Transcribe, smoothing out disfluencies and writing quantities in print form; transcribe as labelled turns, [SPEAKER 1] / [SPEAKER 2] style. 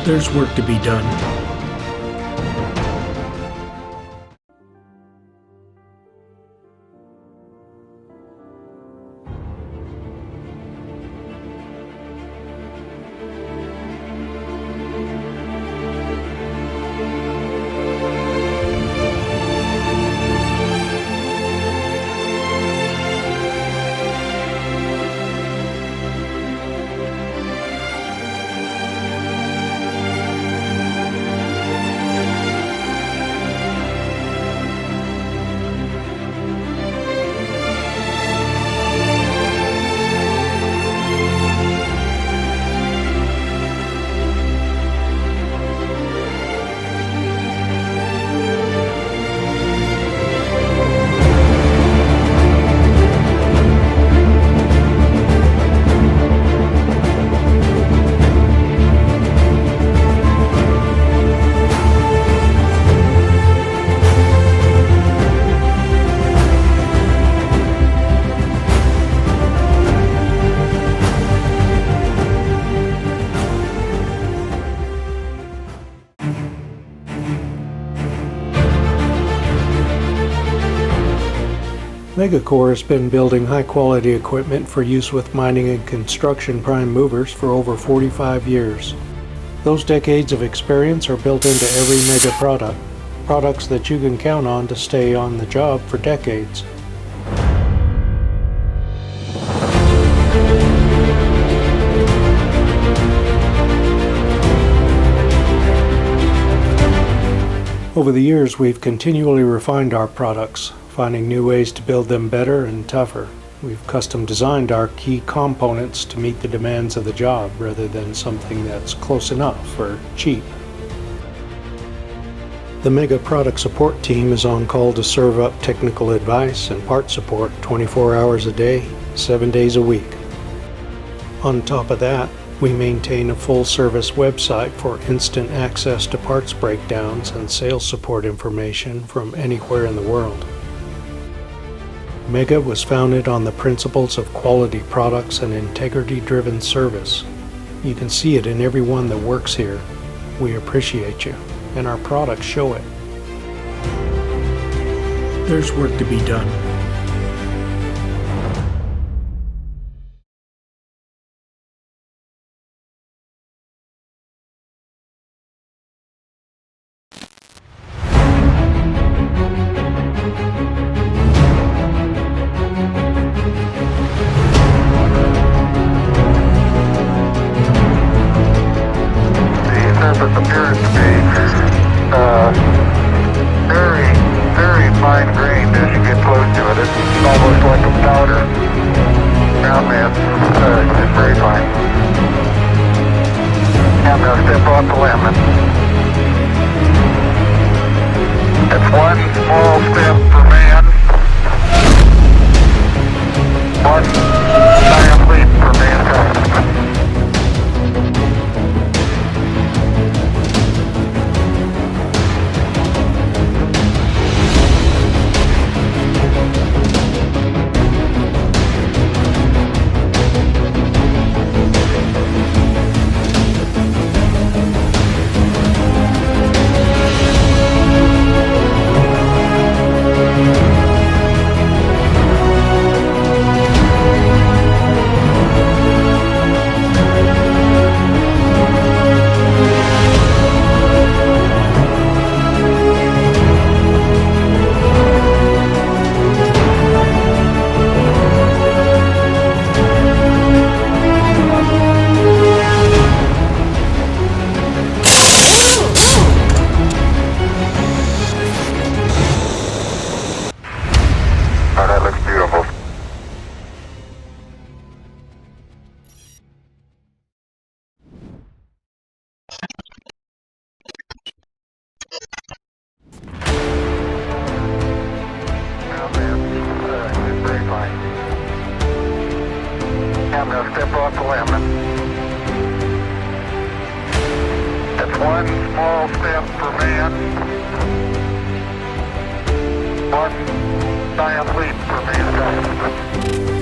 [SPEAKER 1] There's work to be done. Megacore has been building high-quality equipment for use with mining and construction prime movers for over 45 years. Those decades of experience are built into every Mega product, products that you can count on to stay on the job for decades. Over the years, we've continually refined our products, finding new ways to build them better and tougher. We've custom designed our key components to meet the demands of the job rather than something that's close enough or cheap. The Mega product support team is on call to serve up technical advice and part support 24 hours a day, 7 days a week. On top of that, we maintain a full-service website for instant access to parts breakdowns and sales support information from anywhere in the world. Mega was founded on the principles of quality products and integrity-driven service. You can see it in everyone that works here. We appreciate you, and our products show it. There's work to be done.
[SPEAKER 2] Appears to be very fine-grained as you get close to it. It's almost like a powder. Now, man, it's very fine. I'm going to step off the limb. It's one small step for man, one giant leap for mankind. One small step for man, one giant leap for mankind.